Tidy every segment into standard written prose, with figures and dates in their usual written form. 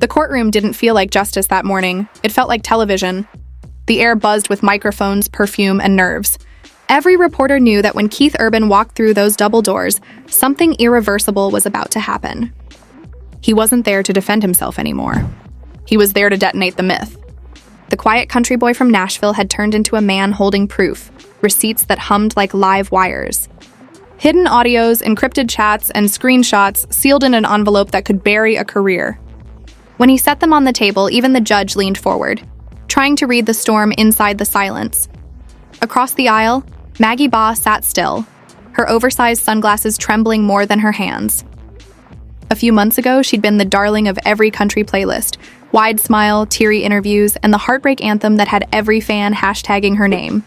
The courtroom didn't feel like justice that morning. It felt like television. The air buzzed with microphones, perfume, and nerves. Every reporter knew that when Keith Urban walked through those double doors, something irreversible was about to happen. He wasn't there to defend himself anymore. He was there to detonate the myth. The quiet country boy from Nashville had turned into a man holding proof, receipts that hummed like live wires. Hidden audios, encrypted chats, and screenshots sealed in an envelope that could bury a career. When he set them on the table, even the judge leaned forward, trying to read the storm inside the silence. Across the aisle, Maggie Baugh sat still, her oversized sunglasses trembling more than her hands. A few months ago, she'd been the darling of every country playlist, wide smile, teary interviews, and the heartbreak anthem that had every fan hashtagging her name.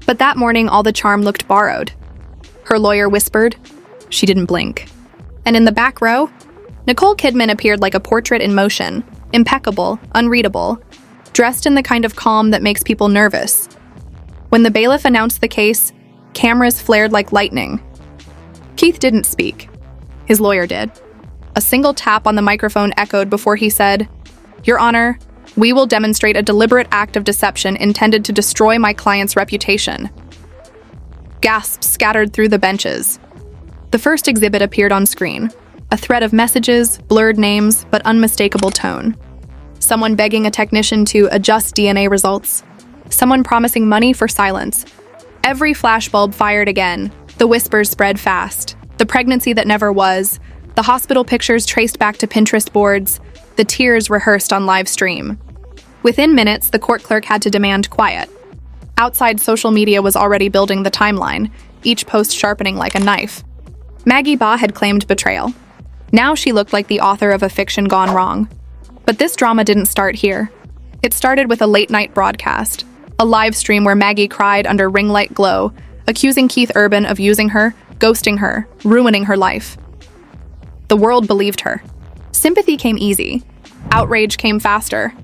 But that morning, all the charm looked borrowed. Her lawyer whispered. She didn't blink. And in the back row, Nicole Kidman appeared like a portrait in motion, impeccable, unreadable, dressed in the kind of calm that makes people nervous. When the bailiff announced the case, cameras flared like lightning. Keith didn't speak. His lawyer did. A single tap on the microphone echoed before he said, "Your Honor, we will demonstrate a deliberate act of deception intended to destroy my client's reputation." Gasps scattered through the benches. The first exhibit appeared on screen, a thread of messages, blurred names, but unmistakable tone. Someone begging a technician to adjust DNA results. Someone promising money for silence. Every flashbulb fired again. The whispers spread fast. The pregnancy that never was. The hospital pictures traced back to Pinterest boards. The tears rehearsed on live stream. Within minutes, the court clerk had to demand quiet. Outside, social media was already building the timeline, each post sharpening like a knife. Maggie Baugh had claimed betrayal. Now she looked like the author of a fiction gone wrong. But this drama didn't start here. It started with a late-night broadcast, a live stream where Maggie cried under ring light glow, accusing Keith Urban of using her, ghosting her, ruining her life. The world believed her. Sympathy came easy. Outrage came faster.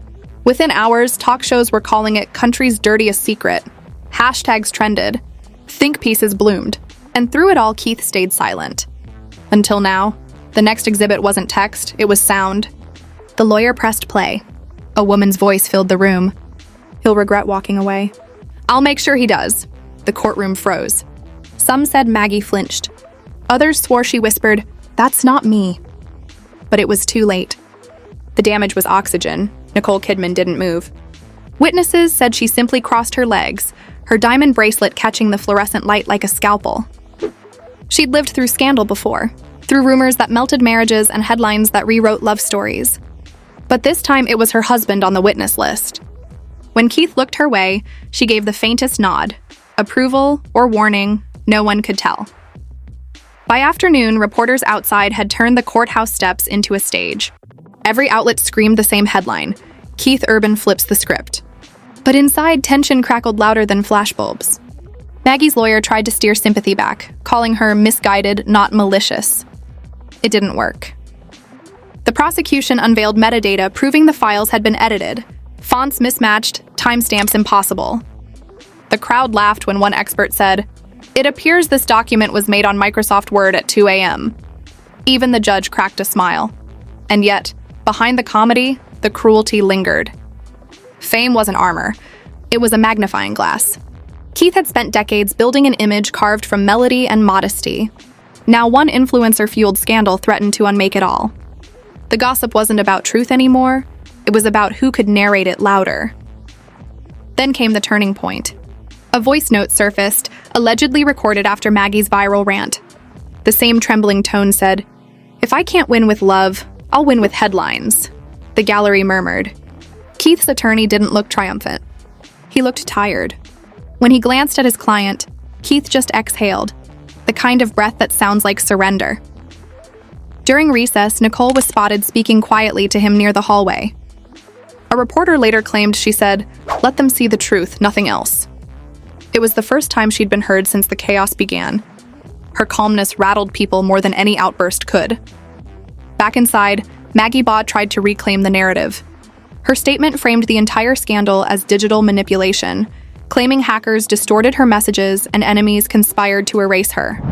Within hours, talk shows were calling it country's dirtiest secret. Hashtags trended. Think pieces bloomed. And through it all, Keith stayed silent. Until now, the next exhibit wasn't text, it was sound. The lawyer pressed play. A woman's voice filled the room. He'll regret walking away. I'll make sure he does. The courtroom froze. Some said Maggie flinched. Others swore she whispered, "That's not me." But it was too late. The damage was oxygen. Nicole Kidman didn't move. Witnesses said she simply crossed her legs, her diamond bracelet catching the fluorescent light like a scalpel. She'd lived through scandal before, through rumors that melted marriages and headlines that rewrote love stories. But this time it was her husband on the witness list. When Keith looked her way, she gave the faintest nod. Approval or warning, no one could tell. By afternoon, reporters outside had turned the courthouse steps into a stage. Every outlet screamed the same headline: Keith Urban flips the script. But inside, tension crackled louder than flashbulbs. Maggie's lawyer tried to steer sympathy back, calling her misguided, not malicious. It didn't work. The prosecution unveiled metadata proving the files had been edited. Fonts mismatched, timestamps impossible. The crowd laughed when one expert said, "It appears this document was made on Microsoft Word at 2 a.m. Even the judge cracked a smile. And yet, behind the comedy, the cruelty lingered. Fame wasn't armor. It was a magnifying glass. Keith had spent decades building an image carved from melody and modesty. Now one influencer-fueled scandal threatened to unmake it all. The gossip wasn't about truth anymore. It was about who could narrate it louder. Then came the turning point. A voice note surfaced, allegedly recorded after Maggie's viral rant. The same trembling tone said, "If I can't win with love, I'll win with headlines." The gallery murmured. Keith's attorney didn't look triumphant. He looked tired. When he glanced at his client, Keith just exhaled, the kind of breath that sounds like surrender. During recess, Nicole was spotted speaking quietly to him near the hallway. A reporter later claimed she said, "Let them see the truth, nothing else." It was the first time she'd been heard since the chaos began. Her calmness rattled people more than any outburst could. Back inside, Maggie Baugh tried to reclaim the narrative. Her statement framed the entire scandal as digital manipulation, claiming hackers distorted her messages and enemies conspired to erase her.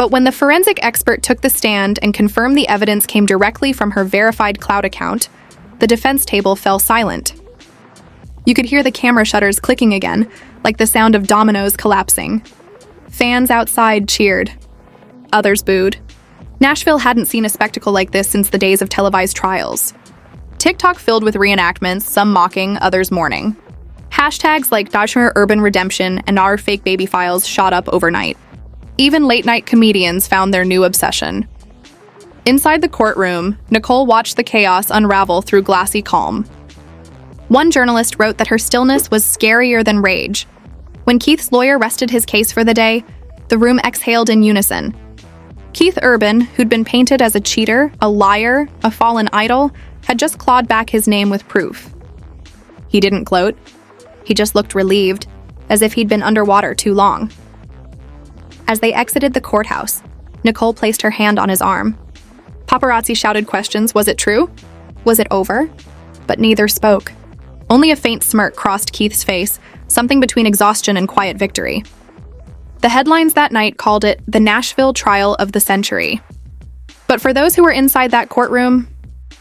But when the forensic expert took the stand and confirmed the evidence came directly from her verified cloud account, the defense table fell silent. You could hear the camera shutters clicking again, like the sound of dominoes collapsing. Fans outside cheered. Others booed. Nashville hadn't seen a spectacle like this since the days of televised trials. TikTok filled with reenactments, some mocking, others mourning. Hashtags like #Urban Redemption and Our Fake Baby Files shot up overnight. Even late-night comedians found their new obsession. Inside the courtroom, Nicole watched the chaos unravel through glassy calm. One journalist wrote that her stillness was scarier than rage. When Keith's lawyer rested his case for the day, the room exhaled in unison. Keith Urban, who'd been painted as a cheater, a liar, a fallen idol, had just clawed back his name with proof. He didn't gloat. He just looked relieved, as if he'd been underwater too long. As they exited the courthouse, Nicole placed her hand on his arm. Paparazzi shouted questions. Was it true? Was it over? But neither spoke. Only a faint smirk crossed Keith's face, something between exhaustion and quiet victory. The headlines that night called it the Nashville trial of the century. But for those who were inside that courtroom,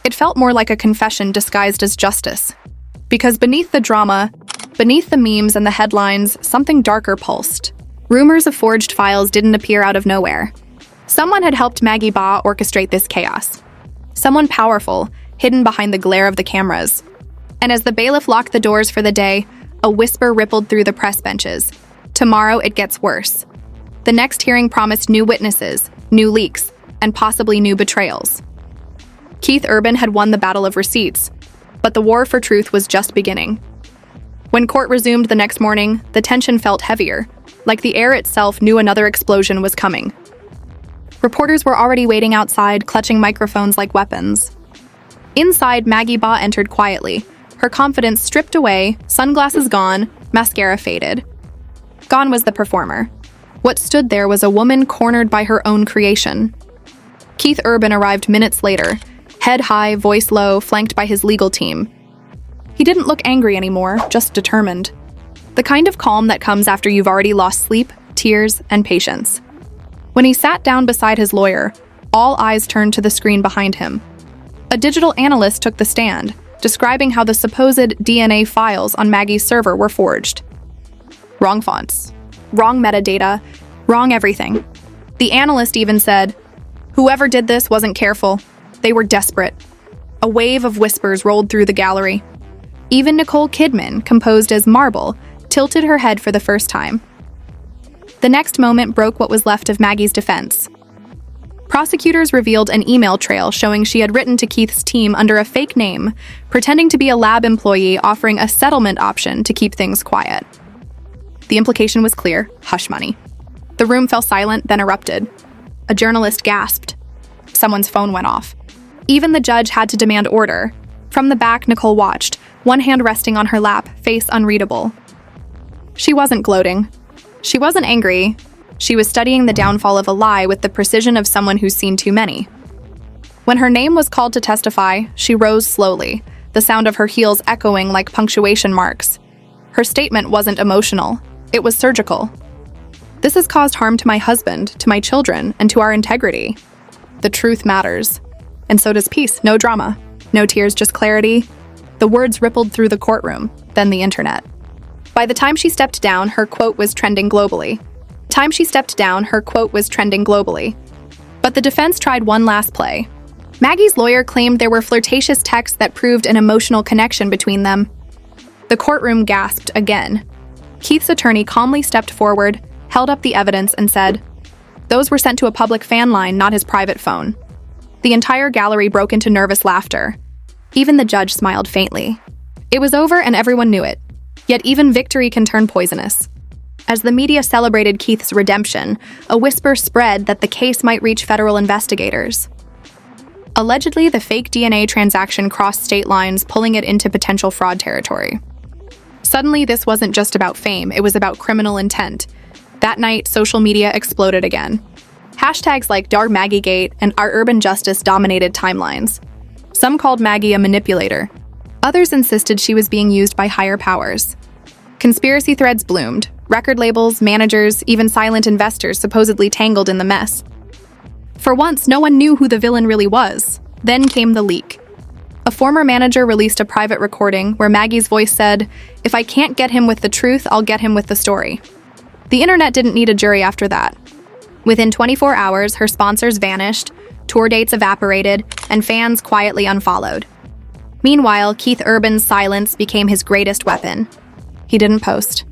it felt more like a confession disguised as justice. Because beneath the drama, beneath the memes and the headlines, something darker pulsed. Rumors of forged files didn't appear out of nowhere. Someone had helped Maggie Baugh orchestrate this chaos. Someone powerful, hidden behind the glare of the cameras. And as the bailiff locked the doors for the day, a whisper rippled through the press benches. Tomorrow it gets worse. The next hearing promised new witnesses, new leaks, and possibly new betrayals. Keith Urban had won the battle of receipts, but the war for truth was just beginning. When court resumed the next morning, the tension felt heavier, like the air itself knew another explosion was coming. Reporters were already waiting outside, clutching microphones like weapons. Inside, Maggie Baugh entered quietly, her confidence stripped away, sunglasses gone, mascara faded. Gone was the performer. What stood there was a woman cornered by her own creation. Keith Urban arrived minutes later, head high, voice low, flanked by his legal team. He didn't look angry anymore, just determined. The kind of calm that comes after you've already lost sleep, tears, and patience. When he sat down beside his lawyer, all eyes turned to the screen behind him. A digital analyst took the stand, describing how the supposed DNA files on Maggie's server were forged. Wrong fonts, wrong metadata, wrong everything. The analyst even said, "Whoever did this wasn't careful. They were desperate." A wave of whispers rolled through the gallery. Even Nicole Kidman, composed as marble, tilted her head for the first time. The next moment broke what was left of Maggie's defense. Prosecutors revealed an email trail showing she had written to Keith's team under a fake name, pretending to be a lab employee offering a settlement option to keep things quiet. The implication was clear: hush money. The room fell silent, then erupted. A journalist gasped. Someone's phone went off. Even the judge had to demand order. From the back, Nicole watched, one hand resting on her lap, face unreadable. She wasn't gloating. She wasn't angry. She was studying the downfall of a lie with the precision of someone who's seen too many. When her name was called to testify, she rose slowly, the sound of her heels echoing like punctuation marks. Her statement wasn't emotional. It was surgical. "This has caused harm to my husband, to my children, and to our integrity. The truth matters. And so does peace, no drama. No tears, just clarity." The words rippled through the courtroom, then the internet. By the time she stepped down, her quote was trending globally. But the defense tried one last play. Maggie's lawyer claimed there were flirtatious texts that proved an emotional connection between them. The courtroom gasped again. Keith's attorney calmly stepped forward, held up the evidence, and said, "Those were sent to a public fan line, not his private phone." The entire gallery broke into nervous laughter. Even the judge smiled faintly. It was over and everyone knew it. Yet even victory can turn poisonous. As the media celebrated Keith's redemption, a whisper spread that the case might reach federal investigators. Allegedly, the fake DNA transaction crossed state lines, pulling it into potential fraud territory. Suddenly, this wasn't just about fame, it was about criminal intent. That night, social media exploded again. Hashtags like #MaggieGate and Our Urban Justice dominated timelines. Some called Maggie a manipulator. Others insisted she was being used by higher powers. Conspiracy threads bloomed. Record labels, managers, even silent investors supposedly tangled in the mess. For once, no one knew who the villain really was. Then came the leak. A former manager released a private recording where Maggie's voice said, "If I can't get him with the truth, I'll get him with the story." The internet didn't need a jury after that. Within 24 hours, her sponsors vanished, tour dates evaporated, and fans quietly unfollowed. Meanwhile, Keith Urban's silence became his greatest weapon. He didn't post.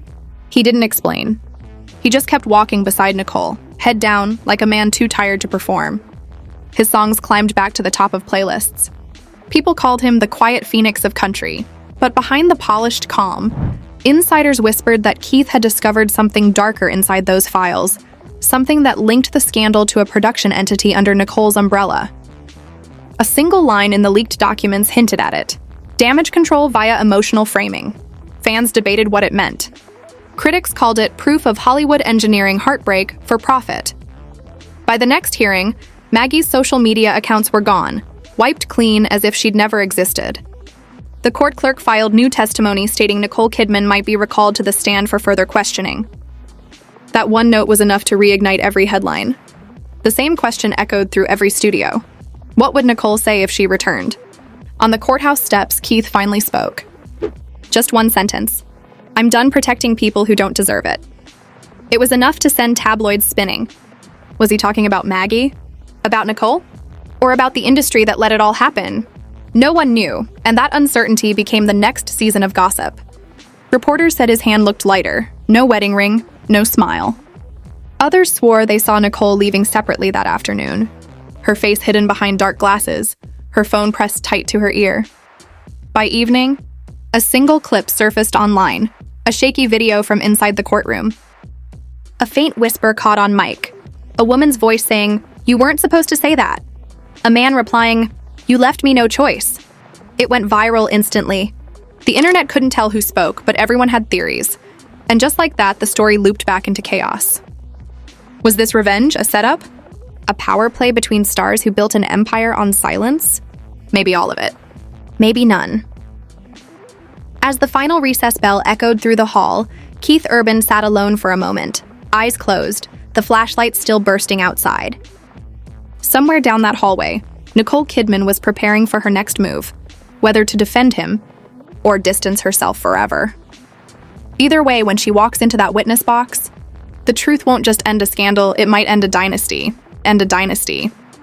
He didn't explain. He just kept walking beside Nicole, head down, like a man too tired to perform. His songs climbed back to the top of playlists. People called him the quiet phoenix of country, but behind the polished calm, insiders whispered that Keith had discovered something darker inside those files, something that linked the scandal to a production entity under Nicole's umbrella. A single line in the leaked documents hinted at it: damage control via emotional framing. Fans debated what it meant. Critics called it proof of Hollywood engineering heartbreak for profit. By the next hearing, Maggie's social media accounts were gone, wiped clean as if she'd never existed. The court clerk filed new testimony stating Nicole Kidman might be recalled to the stand for further questioning. That one note was enough to reignite every headline. The same question echoed through every studio. What would Nicole say if she returned? On the courthouse steps, Keith finally spoke. Just one sentence. "I'm done protecting people who don't deserve it." It was enough to send tabloids spinning. Was he talking about Maggie? About Nicole? Or about the industry that let it all happen? No one knew, and that uncertainty became the next season of gossip. Reporters said his hand looked lighter, no wedding ring, no smile. Others swore they saw Nicole leaving separately that afternoon, her face hidden behind dark glasses, her phone pressed tight to her ear. By evening, a single clip surfaced online, a shaky video from inside the courtroom. A faint whisper caught on mic, a woman's voice saying, "You weren't supposed to say that." A man replying, "You left me no choice." It went viral instantly. The internet couldn't tell who spoke, but everyone had theories. And just like that, the story looped back into chaos. Was this revenge, a setup? A power play between stars who built an empire on silence? Maybe all of it. Maybe none. As the final recess bell echoed through the hall, Keith Urban sat alone for a moment, eyes closed, the flashlight still bursting outside. Somewhere down that hallway, Nicole Kidman was preparing for her next move, whether to defend him or distance herself forever. Either way, when she walks into that witness box, the truth won't just end a scandal, it might end a dynasty. End a dynasty.